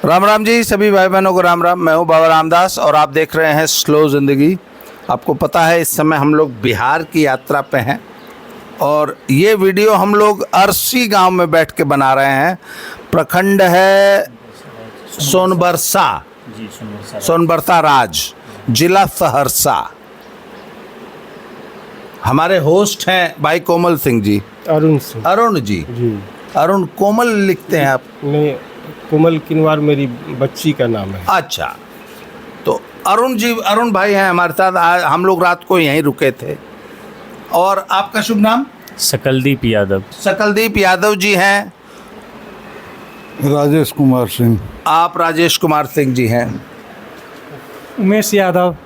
राम राम जी, सभी भाई बहनों को राम राम। मैं हूं बाबा रामदास और आप देख रहे हैं स्लो ज़िंदगी। आपको पता है इस समय हम लोग बिहार की यात्रा पे हैं और ये वीडियो हम लोग अरसी गांव में बैठ के बना रहे हैं। प्रखंड है सोनबरसा, सोनबरसा राज, जिला सहरसा। हमारे होस्ट हैं भाई कोमल सिंह जी। अरुण जी। अरुण कोमल लिखते हैं आप? नहीं, कोमल किनवार मेरी बच्ची का नाम है। अच्छा, तो अरुण जी, अरुण भाई हैं हमारे साथ। हम लोग रात को यहीं रुके थे। और आपका शुभ नाम? सकलदीप यादव। सकलदीप यादव जी हैं। राजेश कुमार सिंह। आप राजेश कुमार सिंह जी हैं। उमेश यादव।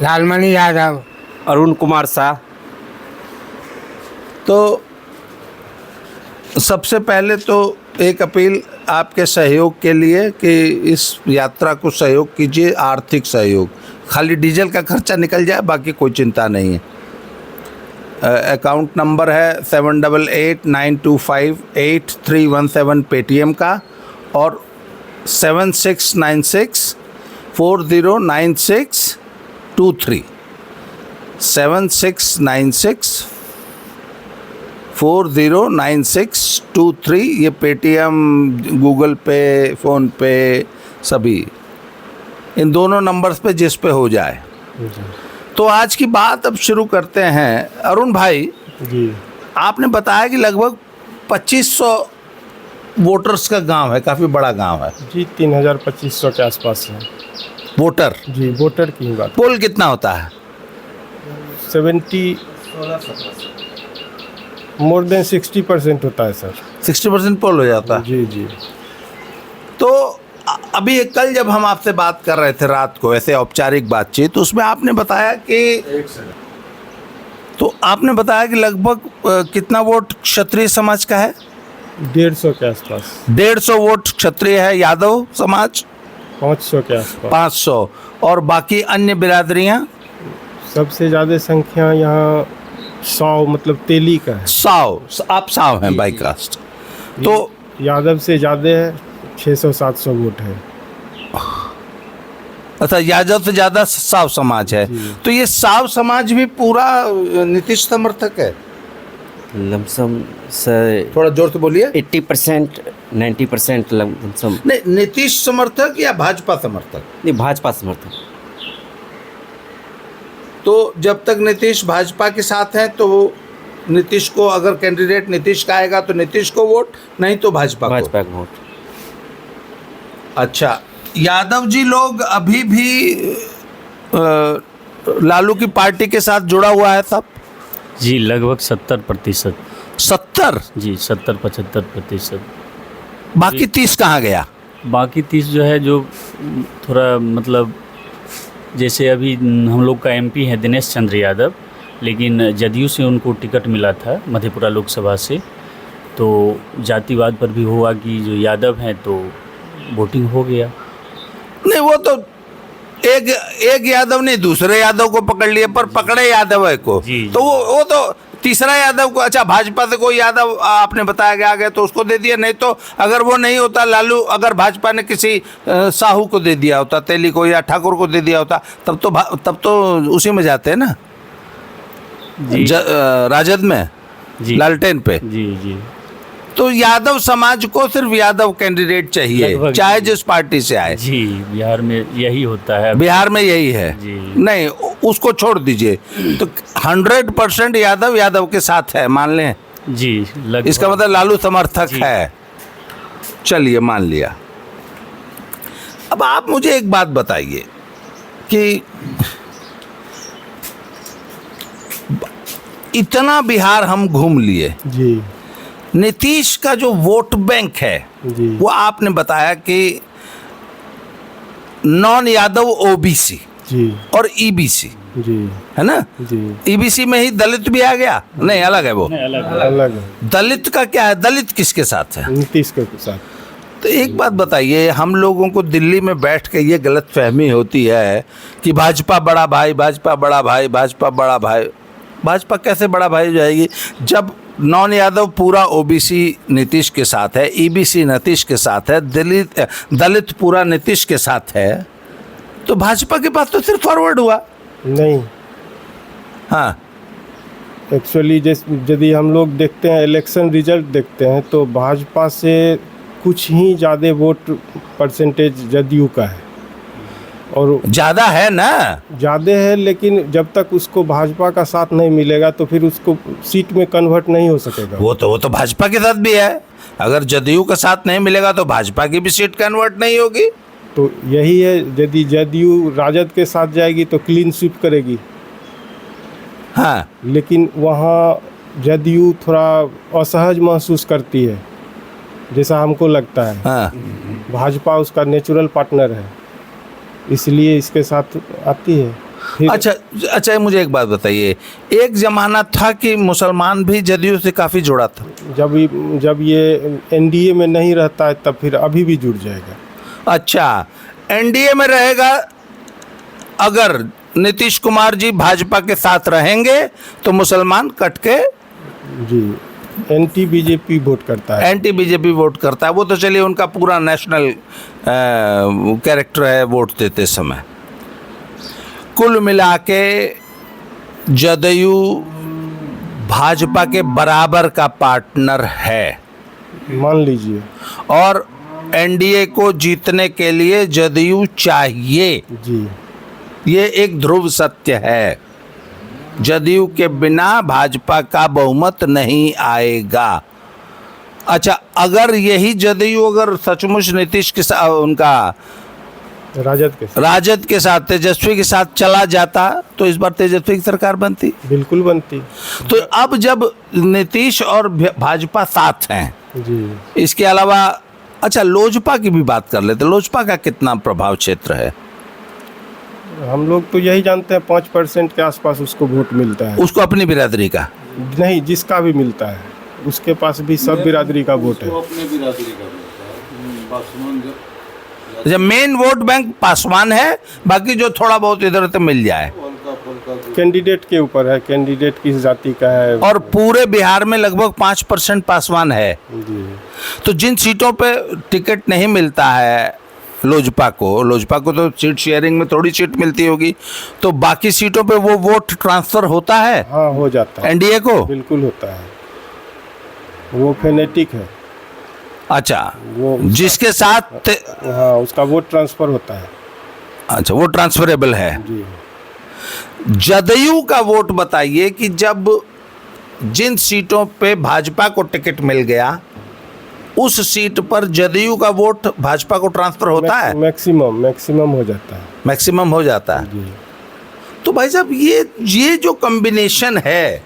लालमणि यादव। अरुण कुमार शाह। तो सबसे पहले तो एक अपील आपके सहयोग के लिए कि इस यात्रा को सहयोग कीजिए, आर्थिक सहयोग। खाली डीजल का खर्चा निकल जाए, बाकी कोई चिंता नहीं है। अकाउंट नंबर है 7889258317 पेटीएम का और 7696409623 7696409623। ये पेटीएम, गूगल पे, फ़ोन पे, सभी इन दोनों नंबर्स पे जिस पे हो जाए। तो आज की बात अब शुरू करते हैं। अरुण भाई जी, आपने बताया कि लगभग 2500 वोटर्स का गांव है, काफ़ी बड़ा गांव है जी, 3200 के आसपास है वोटर। जी। वोटर की बात, पोल कितना होता है? more than 60% होता है सर। 60% पोल हो जाता है। जी जी। तो अभी कल जब हम आपसे बात कर रहे थे रात को, ऐसे औपचारिक बातचीत, तो उसमें आपने बताया कि लगभग कितना वोट क्षत्रिय समाज का है? 150 के आसपास। 150 वोट क्षत्रिय है। यादव समाज 500 के आसपास। 500। और बाकी अन्य बिरादरियां? सबसे ज़्यादा संख्या यहाँ 100, मतलब तेली का है। 100। आप 100 हैं बाई कास्ट। तो यादव से ज़्यादा है, 600-700 वोट है। अच्छा, यादव से ज़्यादा 100 समाज है। तो ये 100 समाज भी पूरा नीतीश समर्थक है? लमसम सर थोड़ा जोर से बोलिए। 80% 90% लमसम। नहीं, नीतीश समर्थक या भाजपा समर्थक? नहीं, भाजपा समर्थक। तो जब तक नीतीश भाजपा के साथ है तो नीतीश को, अगर कैंडिडेट नीतीश का आएगा तो नीतीश को वोट, नहीं तो भाजपा को का वोट। अच्छा, यादव जी लोग अभी भी लालू की पार्टी के साथ जुड़ा हुआ है सब? जी, लगभग 70%। 70? जी, 70-75%। बाकी 30 कहाँ गया? बाकी 30 जो है, जो थोड़ा मतलब जैसे अभी हम लोग का एमपी है दिनेश चंद्र यादव, लेकिन जदयू से उनको टिकट मिला था मधेपुरा लोकसभा से। तो जातिवाद पर भी हुआ कि जो यादव हैं तो वोटिंग हो गया। नहीं, वो तो एक यादव नहीं, दूसरे यादव को पकड़ लिए, पर पकड़े यादव है को। तो वो तो तीसरा यादव को, अच्छा भाजपा से कोई यादव आपने बताया कि आ गया तो उसको दे दिया। नहीं तो अगर वो नहीं होता, लालू, अगर भाजपा ने किसी साहू को दे दिया होता, तेली को या ठाकुर को दे दिया होता, तब तो उसी में जाते हैं ना, राजद में, लालटेन पे। जी। तो यादव समाज को सिर्फ यादव कैंडिडेट चाहिए, चाहे जिस पार्टी से आए। जी, बिहार में यही होता है। बिहार में यही है जी। नहीं, उसको छोड़ दीजिए। तो 100% यादव के साथ है, मान लें जी। इसका मतलब लालू समर्थक है। चलिए, मान लिया। अब आप मुझे एक बात बताइए कि इतना बिहार हम घूम लिए जी। नीतीश का जो वोट बैंक है जी, वो आपने बताया कि नॉन यादव ओबीसी जी और ईबीसी जी, है ना? जी। ईबीसी में ही दलित भी आ गया? नहीं, अलग है वो। अलग है। दलित का क्या है? दलित किसके साथ है? नीतीश के साथ। तो एक बात बताइए, हम लोगों को दिल्ली में बैठ के ये गलतफहमी होती है कि भाजपा बड़ा भाई, भाजपा बड़ा भाई, भाजपा बड़ा भाई। भाजपा कैसे बड़ा भाई हो जाएगी जब नॉन यादव पूरा ओबीसी नीतीश के साथ है, ईबीसी नीतीश के साथ है, दलित पूरा नीतीश के साथ है, तो भाजपा के पास तो सिर्फ फॉरवर्ड हुआ। नहीं, हाँ, एक्चुअली यदि हम लोग देखते हैं इलेक्शन रिजल्ट देखते हैं तो भाजपा से कुछ ही ज़्यादा वोट परसेंटेज जदयू का है, और ज्यादा है ना। ज़्यादा है, लेकिन जब तक उसको भाजपा का साथ नहीं मिलेगा तो फिर उसको सीट में कन्वर्ट नहीं हो सकेगा। वो तो भाजपा के साथ भी है, अगर जदयू का साथ नहीं मिलेगा तो भाजपा की भी सीट कन्वर्ट नहीं होगी। तो यही है, यदि जदयू राजद के साथ जाएगी तो क्लीन स्वीप करेगी, हाँ, लेकिन वहाँ जदयू थोड़ा असहज महसूस करती है, जैसा हमको लगता है। हाँ, भाजपा उसका नेचुरल पार्टनर है, इसलिए इसके साथ आती है। फिर अच्छा, मुझे एक बात बताइए, एक जमाना था कि मुसलमान भी जदयू से काफी जुड़ा था। जब ये एनडीए में नहीं रहता है तब फिर अभी भी जुड़ जाएगा। अच्छा, एनडीए में रहेगा, अगर नीतीश कुमार जी भाजपा के साथ रहेंगे तो मुसलमान कट के जी एंटी बीजेपी वोट करता है। एंटी बीजेपी वोट करता है। वो तो चलिए उनका पूरा नेशनल कैरेक्टर है वोट देते समय। कुल मिला के जदयू भाजपा के बराबर का पार्टनर है, मान लीजिए। और एनडीए को जीतने के लिए जदयू चाहिए, जी, ये एक ध्रुव सत्य है। जदयू के बिना भाजपा का बहुमत नहीं आएगा। अच्छा, अगर यही जदयू अगर सचमुच नीतीश के साथ, उनका राजद के साथ, तेजस्वी के साथ चला जाता तो इस बार तेजस्वी की सरकार बनती, बिल्कुल बनती। तो अब जब नीतीश और भाजपा साथ हैं जी, इसके अलावा, अच्छा लोजपा की भी बात कर लेते। लोजपा का कितना प्रभाव क्षेत्र है? हम लोग तो यही जानते हैं 5% के आसपास उसको वोट मिलता है। उसको अपनी बिरादरी का नहीं, जिसका भी मिलता है उसके पास भी सब बिरादरी का वोट है। जब मेन वोट बैंक पासवान है, बाकी जो थोड़ा बहुत इधर उधर मिल जाए कैंडिडेट के ऊपर है, कैंडिडेट किस जाति का है। और पूरे बिहार में लगभग 5% पासवान है। जी, तो जिन सीटों पे टिकट नहीं मिलता है लोजपा को तो सीट शेयरिंग में थोड़ी सीट मिलती होगी, तो बाकी सीटों पे वो वोट ट्रांसफर होता है। हाँ, हो जाता है, एनडीए को बिल्कुल होता है। वो फेनेटिक है। अच्छा, वो जिसके साथ, हाँ, उसका वोट ट्रांसफर होता है। अच्छा, वो ट्रांसफरेबल है। जी, जदयू का वोट बताइए कि जब जिन सीटों पे भाजपा को टिकट मिल गया उस सीट पर जदयू का वोट भाजपा को ट्रांसफर होता है? मैक्सिमम हो जाता है। मैक्सिमम हो जाता है। जी, तो भाई साहब ये जो कॉम्बिनेशन है,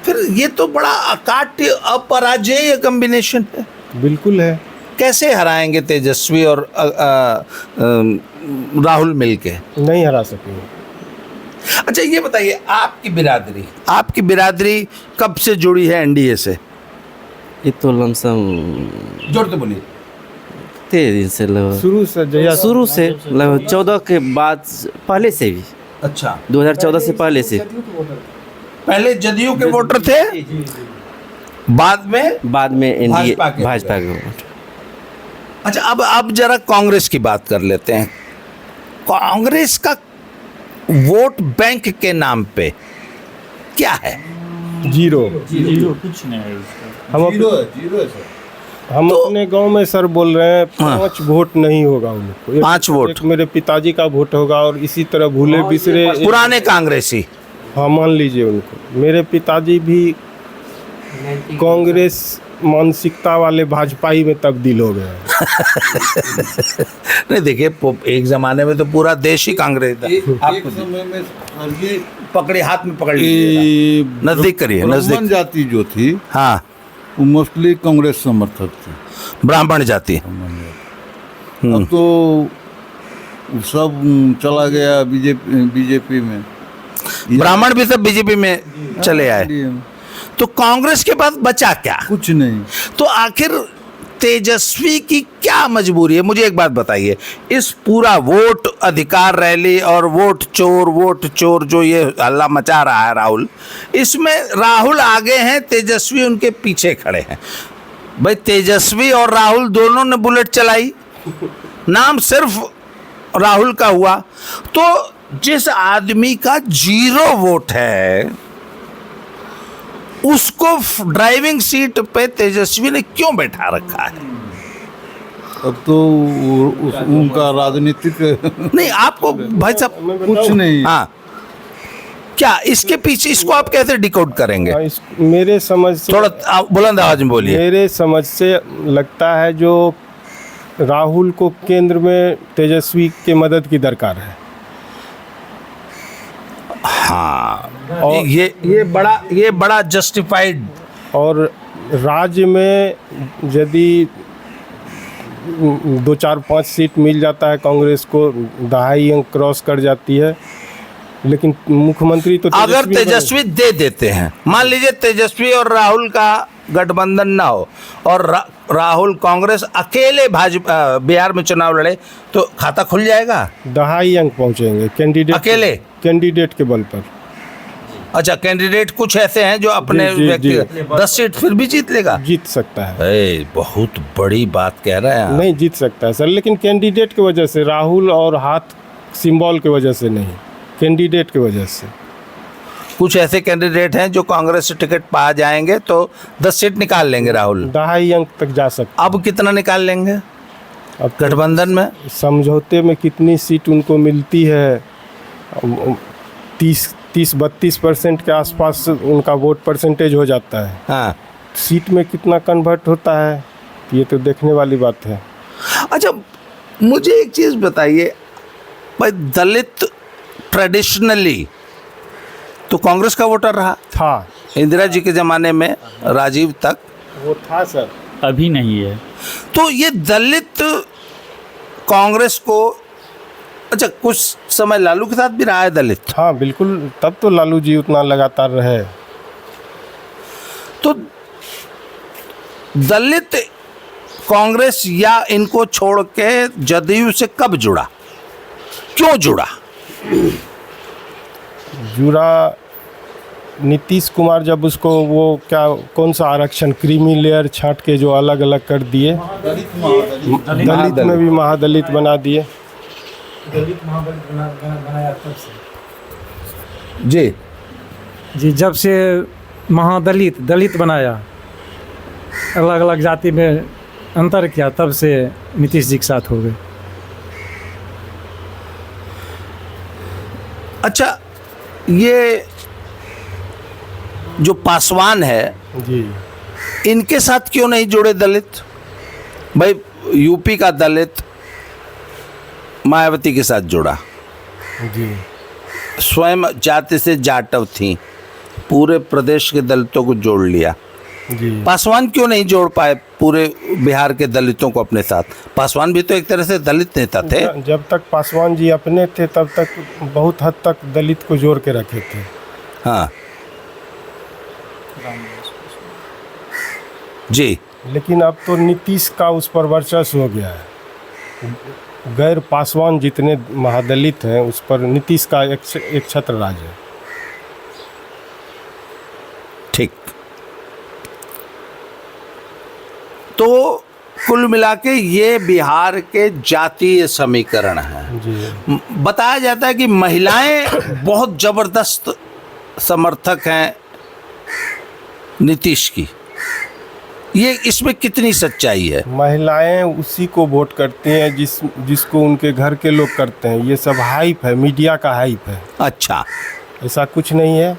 फिर ये तो बड़ा अकाट्य अपराजेय कॉम्बिनेशन है। बिल्कुल है। कैसे हराएंगे तेजस्वी और राहुल मिलके? नहीं हरा सकेंगे। अच्छा, ये बताइए, आपकी बिरादरी कब से जुड़ी है एनडीए से? ये तो लमसम जोर तो बोलिए। 13 दिन से लगभग शुरू से लगभग 14 के बाद, पहले से भी। अच्छा, 2014 से पहले से। पहले जदयू के वोटर थे, बाद में एनडीए भाजपा के वोट। अच्छा, अब जरा कांग्रेस की बात कर लेते हैं। कांग्रेस का वोट बैंक के नाम पे क्या है? जीरो कुछ नहीं है इसका। हम अपने गांव में सर बोल रहे हैं 5 वोट नहीं होगा उनको। 5 वोट एक मेरे पिताजी का वोट होगा, और इसी तरह भूले बिसरे पुराने कांग्रेसी। हाँ, मान लीजिए उनको। मेरे पिताजी भी कांग्रेस मानसिकता वाले भाजपाई में तब्दील हो गए। नहीं, देखिए, एक जमाने में तो पूरा देश ही कांग्रेस था। एक समय में पकड़े, हाथ में पकड़ लीजिए, नजदीक करिए, नजदीक। जाति जो थी, हाँ, वो मोस्टली कांग्रेस समर्थक थे। ब्राह्मण जाति। अब तो सब चला गया बीजेपी में। ब्राह्मण भी सब बीजेपी में चले आए। तो कांग्रेस के पास बचा क्या? कुछ नहीं। तो आखिर तेजस्वी की क्या मजबूरी है? मुझे एक बात बताइए, इस पूरा वोट अधिकार रैली और वोट चोर जो ये हल्ला मचा रहा है राहुल, इसमें राहुल आगे हैं, तेजस्वी उनके पीछे खड़े हैं। भाई तेजस्वी और राहुल दोनों ने बुलेट चलाई, नाम सिर्फ राहुल का हुआ। तो जिस आदमी का 0 वोट है उसको ड्राइविंग सीट पे तेजस्वी ने क्यों बैठा रखा है? अब तो उनका राजनीतिक नहीं, आपको भाई साहब कुछ नहीं। हाँ, क्या इसके पीछे इसको आप कैसे डिकोड करेंगे? मेरे समझ से, थोड़ा आप बुलंद आवाज में बोलिए। मेरे समझ से लगता है जो राहुल को केंद्र में तेजस्वी के मदद की दरकार है। हाँ, और ये बड़ा जस्टिफाइड। और राज्य में यदि 2, 4, 5 सीट मिल जाता है कांग्रेस को, 2.5 अंक क्रॉस कर जाती है, लेकिन मुख्यमंत्री तो अगर तेजस्वी दे देते हैं, मान लीजिए तेजस्वी और राहुल का गठबंधन ना हो और राहुल कांग्रेस अकेले भाजपा बिहार में चुनाव लड़े, तो खाता खुल जाएगा? 2.5 अंक पहुंचेंगे कैंडिडेट के बल पर। अच्छा, कैंडिडेट कुछ ऐसे हैं जो अपने जी, व्यक्ति जी। 10 सीट फिर भी जीत लेगा? जीत सकता है। बहुत बड़ी बात कह रहे हैं आप। नहीं जीत सकता है सर, लेकिन कैंडिडेट की वजह से, राहुल और हाथ सिंबल की वजह से नहीं, कैंडिडेट की वजह से। कुछ ऐसे कैंडिडेट हैं जो कांग्रेस से टिकट पा जाएंगे तो 10 सीट निकाल लेंगे राहुल, 2.5 अंक तक जा सकता। अब कितना निकाल लेंगे अब गठबंधन में? समझौते में कितनी सीट उनको मिलती है? 30-32% के आसपास उनका वोट परसेंटेज हो जाता है। हाँ, सीट में कितना कन्वर्ट होता है ये तो देखने वाली बात है। अच्छा मुझे एक चीज बताइए भाई, दलित ट्रेडिशनली तो कांग्रेस का वोटर रहा था, इंदिरा जी के जमाने में, राजीव तक वो था सर, अभी नहीं है। तो ये दलित कांग्रेस को, अच्छा कुछ समय लालू के साथ भी रहा है दलित, हाँ बिल्कुल, तब तो लालू जी उतना लगातार रहे। तो दलित कांग्रेस या इनको छोड़ के जदयू से कब जुड़ा, क्यों जुड़ा? जुड़ा नीतीश कुमार जब उसको वो कौन सा आरक्षण क्रीमी लेयर छांट के जो अलग अलग कर दिए, दलित में भी महादलित बना दिए। दलित महादलित बनाया तब से जी, जब से दलित बनाया, अलग अलग जाति में अंतर किया, तब से नीतीश जी के साथ हो गए। अच्छा ये जो पासवान है जी, इनके साथ क्यों नहीं जुड़े दलित? भाई यूपी का दलित मायावती के साथ जुड़ा, जी, स्वयं जाति से जाटव थी, पूरे प्रदेश के दलितों को जोड़ लिया। जी। पासवान क्यों नहीं जोड़ पाए पूरे बिहार के दलितों को अपने साथ? पासवान भी तो एक तरह से दलित नेता थे। जब तक पासवान जी अपने थे तब तक बहुत हद तक दलित को जोड़ के रखे थे। हाँ जी, लेकिन अब तो नीतीश का उस पर वर्चस्व हो गया है। गैर पासवान जितने महादलित हैं उस पर नीतीश का एक छत्र राज है। ठीक। तो कुल मिला के ये बिहार के जातीय समीकरण है। जी। बताया जाता है कि महिलाएं बहुत जबरदस्त समर्थक हैं नीतीश की, ये इसमें कितनी सच्चाई है? महिलाएं उसी को वोट करती हैं जिसको उनके घर के लोग करते हैं। ये सब हाइप है, मीडिया का हाइप है। अच्छा, ऐसा कुछ नहीं है।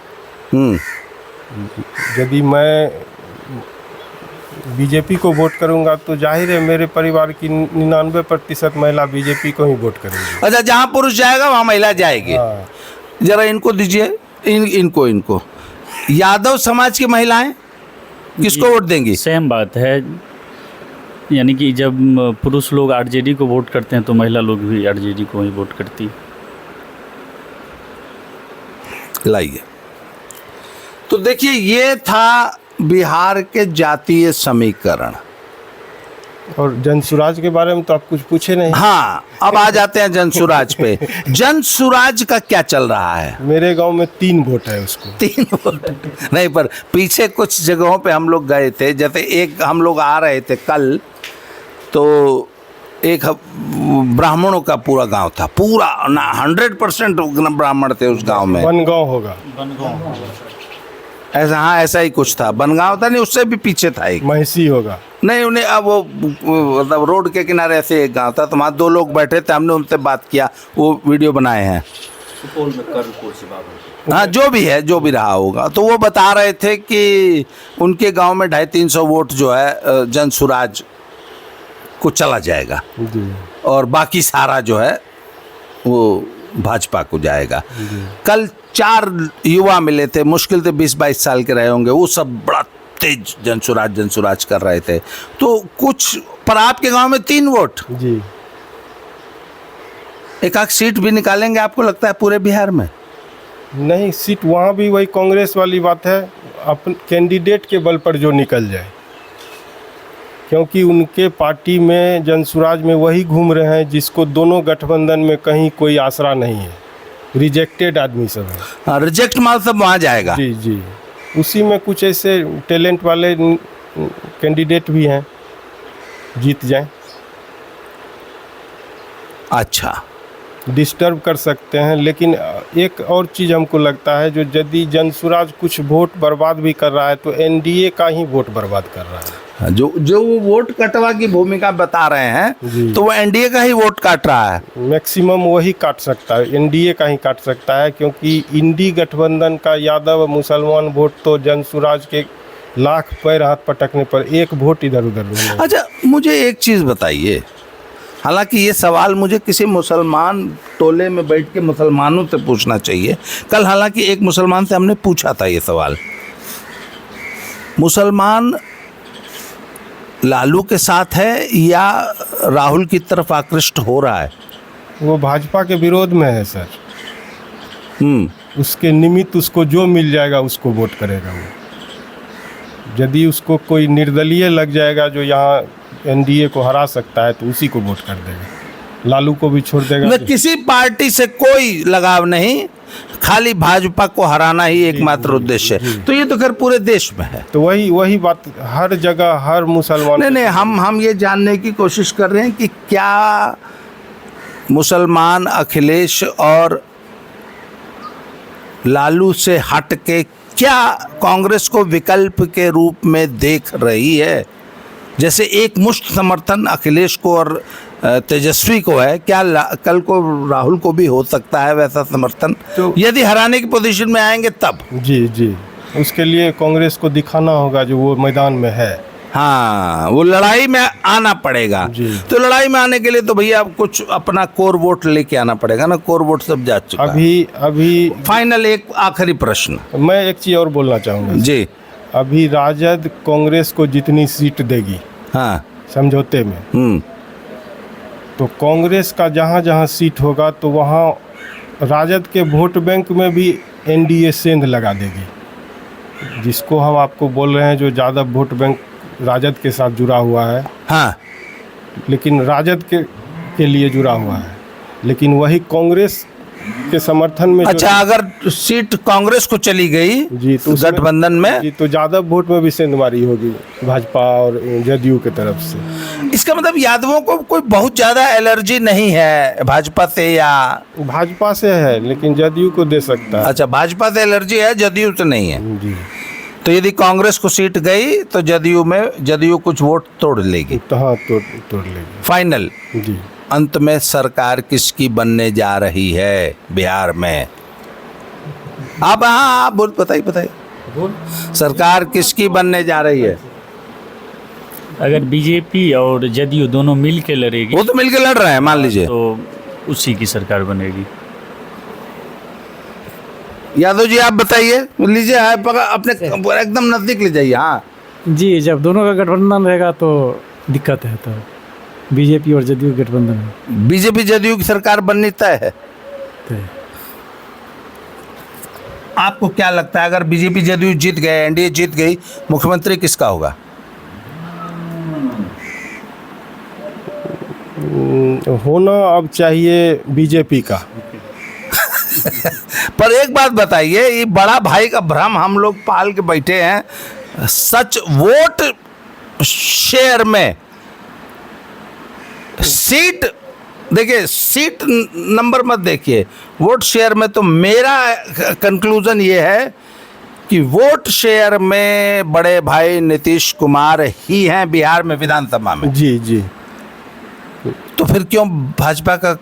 यदि मैं बीजेपी को वोट करूंगा तो जाहिर है मेरे परिवार की 99% महिला बीजेपी को ही वोट करेंगी। अच्छा, जहां पुरुष जाएगा वहां महिला जाएगी। हाँ। जरा इनको दीजिए, इनको यादव समाज की महिलाएं किसको वोट देंगी? सेम बात है, यानी कि जब पुरुष लोग आरजेडी को वोट करते हैं तो महिला लोग भी आरजेडी को ही वोट करती है। लाइए, तो देखिए ये था बिहार के जातीय समीकरण। और जनसुराज के बारे में तो आप कुछ पूछे नहीं। हाँ, अब आ जाते हैं जनसुराज पे। जनसुराज का क्या चल रहा है? मेरे गांव में 3 वोट है उसको। 3 वोट नहीं, पर पीछे कुछ जगहों पे हम लोग गए थे, जैसे एक हम लोग आ रहे थे कल, तो एक ब्राह्मणों का पूरा गांव था, पूरा 100% ब्राह्मण थे उस गांव में। बनगांव होगा। ऐसा, हाँ ऐसा ही कुछ था। बनगांव था नहीं, उससे भी पीछे था एक। महसी होगा। नहीं, उन्हें अब वो मतलब रोड के किनारे ऐसे एक गांव था, तो वहाँ 2 लोग बैठे थे, हमने उनसे बात किया, वो वीडियो बनाए हैं। हाँ, जो भी है, जो भी रहा होगा, तो वो बता रहे थे कि उनके गांव में 250-300 वोट जो है जनसुराज को चला जाएगा जी। और बाकी सारा जो है वो भाजपा को जाएगा। कल 4 युवा मिले थे, मुश्किल से 20-22 साल के रहे होंगे, वो सब बड़ा तेज जनसुराज कर रहे थे। तो कुछ पर आपके गांव में 3 वोट, जी। एक आध सीट भी निकालेंगे आपको लगता है पूरे बिहार में? नहीं, सीट वहाँ भी वही कांग्रेस वाली बात है, अपन कैंडिडेट के बल पर जो निकल जाए, क्योंकि उनके पार्टी में जनसुराज में वही घूम रहे हैं जिसको दोनों गठबंधन में कहीं कोई आसरा नहीं है, रिजेक्टेड आदमी सब है। हाँ, रिजेक्ट माल सब वहाँ जाएगा। जी जी, उसी में कुछ ऐसे टैलेंट वाले कैंडिडेट भी हैं, जीत जाएं। अच्छा, डिस्टर्ब कर सकते हैं। लेकिन एक और चीज़ हमको लगता है, जो यदि जनसुराज कुछ वोट बर्बाद भी कर रहा है तो एनडीए का ही वोट बर्बाद कर रहा है। जो वो वोट कटवा की भूमिका बता रहे हैं, तो वो एनडीए का ही वोट काट रहा है। मैक्सिमम वही काट सकता है, एनडीए का ही काट सकता है, क्योंकि इंडी गठबंधन का यादव मुसलमान वोट तो जनसुराज के लाख पैर हाथ पटकने पर एक वोट इधर उधर नहीं। अच्छा, मुझे एक चीज़ बताइए, हालांकि ये सवाल मुझे किसी मुसलमान टोले में बैठ के मुसलमानों से पूछना चाहिए। कल हालांकि एक मुसलमान से हमने पूछा था ये सवाल, मुसलमान लालू के साथ है या राहुल की तरफ आकृष्ट हो रहा है? वो भाजपा के विरोध में है सर। उसके निमित्त उसको जो मिल जाएगा उसको वोट करेगा वो। यदि उसको कोई निर्दलीय लग जाएगा जो यहाँ एनडीए को हरा सकता है, तो उसी को वोट कर देगा, लालू को भी छोड़ देगा। किसी पार्टी से कोई लगाव नहीं, खाली भाजपा को हराना ही एकमात्र उद्देश्य है। तो ये तो खैर पूरे देश में है। तो वही बात हर जगह, हर मुसलमान। नहीं, हम ये जानने की कोशिश कर रहे हैं कि क्या मुसलमान अखिलेश और लालू से हट के क्या कांग्रेस को विकल्प के रूप में देख रही है? जैसे एक मुश्त समर्थन अखिलेश को और तेजस्वी को है, क्या कल को राहुल को भी हो सकता है वैसा समर्थन? तो यदि हराने की पोजीशन में आएंगे तब। जी जी, उसके लिए कांग्रेस को दिखाना होगा जो वो मैदान में है। हाँ, वो लड़ाई में आना पड़ेगा। तो लड़ाई में आने के लिए तो भैया कुछ अपना कोर वोट लेके आना पड़ेगा ना। कोर वोट सब जा चुका अभी फाइनल एक आखिरी प्रश्न, मैं एक चीज़ और बोलना चाहूँगा जी। अभी राजद कांग्रेस को जितनी सीट देगी, हाँ, समझौते में, तो कांग्रेस का जहाँ जहाँ सीट होगा तो वहाँ राजद के वोट बैंक में भी एनडीए सेंध लगा देगी, जिसको हम आपको बोल रहे हैं जो ज़्यादा वोट बैंक राजद के साथ जुड़ा हुआ है। हाँ, लेकिन राजद के लिए जुड़ा हुआ है, लेकिन वही कांग्रेस के समर्थन में। अच्छा, अगर सीट कांग्रेस को चली गई जी तो गठबंधन में जी, तो ज़्यादा वोट में भी सेंधमारी होगी भाजपा और जदयू की तरफ से। इसका मतलब यादवों को कोई बहुत ज़्यादा एलर्जी नहीं है भाजपा से? या भाजपा से है, लेकिन जदयू को दे सकता है। अच्छा, भाजपा से एलर्जी है, जदयू से नहीं है जी। तो यदि कांग्रेस को सीट गई तो जदयू कुछ वोट तोड़ लेगी। तो हाँ, तोड़ लेगी। फाइनल जी, अंत में सरकार किसकी बनने जा रही है बिहार में? आप हाँ, आप बताइए सरकार किसकी बनने जा रही है? अगर बीजेपी और जदयू दोनों मिल के लड़ेगी, वो तो मिलके लड़ रहे हैं मान लीजिए, तो उसी की सरकार बनेगी। यादव जी आप बताइए, लीजिए अपने एकदम नजदीक ले जाइए। हाँ जी, जब दोनों का गठबंधन रहेगा तो दिक्कत है, तो बीजेपी और जदयू गठबंधन है। बीजेपी जदयू की सरकार बननी तय है। आपको क्या लगता है, अगर बीजेपी जदयू जीत गए, एनडीए जीत गई, मुख्यमंत्री किसका होगा? होना अब चाहिए बीजेपी का। पर एक बात बताइए, ये बड़ा भाई का भ्रम हम लोग पाल के बैठे हैं। सच वोट शेयर में सीट, देखिए सीट नंबर मत देखिए, वोट शेयर में तो मेरा कंक्लूजन ये है कि वोट शेयर में बड़े भाई नीतीश कुमार ही हैं बिहार में विधानसभा में। जी जी। तो फिर क्यों भाजपा का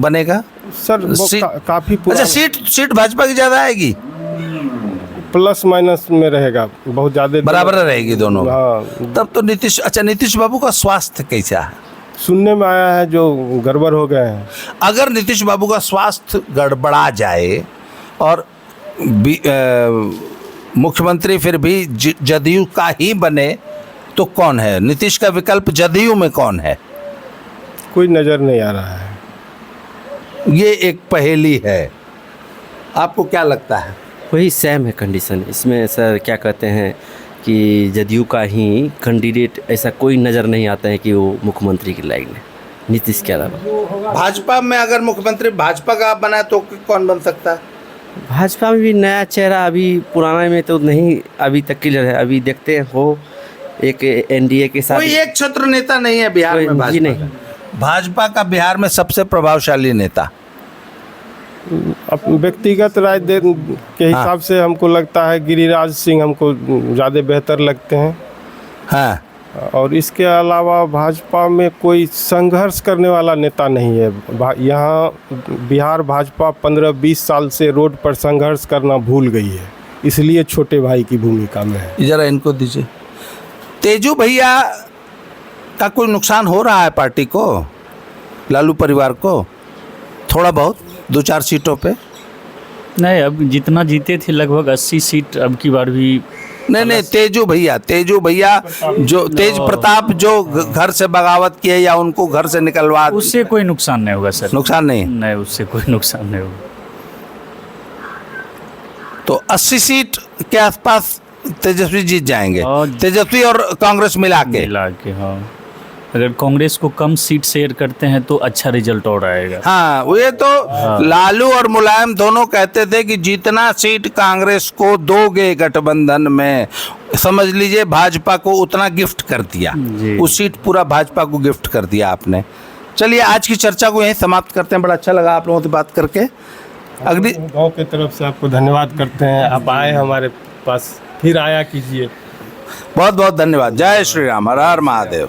बनेगा सर वो काफ़ी अच्छा, सीट भाजपा की ज्यादा आएगी, प्लस माइनस में रहेगा, बहुत ज़्यादा बराबर रहेगी दोनों। हाँ। तब तो नीतीश बाबू का स्वास्थ्य कैसा है? सुनने में आया है जो गड़बड़ हो गए हैं। अगर नीतीश बाबू का स्वास्थ्य गड़बड़ा जाए और मुख्यमंत्री फिर भी जदयू का ही बने तो कौन है? नीतीश का विकल्प जदयू में कौन है? कोई नज़र नहीं आ रहा है। ये एक पहेली है। आपको क्या लगता है? वही सेम है कंडीशन इसमें सर। क्या कहते हैं कि जदयू का ही कैंडिडेट ऐसा कोई नज़र नहीं आता है कि वो मुख्यमंत्री की लाइन है नीतीश के अलावा। भाजपा में अगर मुख्यमंत्री भाजपा का बना तो कौन बन सकता है? भाजपा में भी नया चेहरा, अभी पुराना में तो नहीं अभी तक क्लियर है। अभी देखते हैं हो एक एनडीए के साथ कोई एक छत्र नेता नहीं है बिहार में भाजपा नहीं। भाजपा का बिहार में सबसे प्रभावशाली नेता अब व्यक्तिगत राय के हिसाब से हमको लगता है गिरिराज सिंह हमको ज़्यादा बेहतर लगते हैं। हाँ। और इसके अलावा भाजपा में कोई संघर्ष करने वाला नेता नहीं है। यहाँ बिहार भाजपा 15-20 साल से रोड पर संघर्ष करना भूल गई है, इसलिए छोटे भाई की भूमिका में है। जरा इनको दीजिए। तेजू भैया का कोई नुकसान हो रहा है पार्टी को, लालू परिवार को? थोड़ा बहुत 2-4 सीटों पे? नहीं, अब जितना जीते थे लगभग 80 सीट अब की बार भी। नहीं, तेजू भैया जो तेज प्रताप जो घर से बगावत किए या उनको घर से निकलवा, उससे कोई नुकसान नहीं होगा सर। नुकसान नहीं, उससे कोई नुकसान नहीं होगा। तो 80 सीट के आसपास तेजस्वी जीत जाएंगे, तेजस्वी और कांग्रेस मिला के। हाँ, अगर कांग्रेस को कम सीट शेयर करते हैं तो अच्छा रिजल्ट और आएगा। हाँ, ये तो लालू और मुलायम दोनों कहते थे कि जितना सीट कांग्रेस को दोगे गठबंधन में, समझ लीजिए भाजपा को उतना गिफ्ट कर दिया। उस सीट पूरा भाजपा को गिफ्ट कर दिया आपने। चलिए आज की चर्चा को यहीं समाप्त करते हैं। बड़ा अच्छा लगा आप लोगों से बात करके। अगली गाँव की तरफ से आपको धन्यवाद करते हैं, आप आए हमारे पास, फिर आया कीजिए। बहुत बहुत धन्यवाद। जय श्री राम, हर हर महादेव।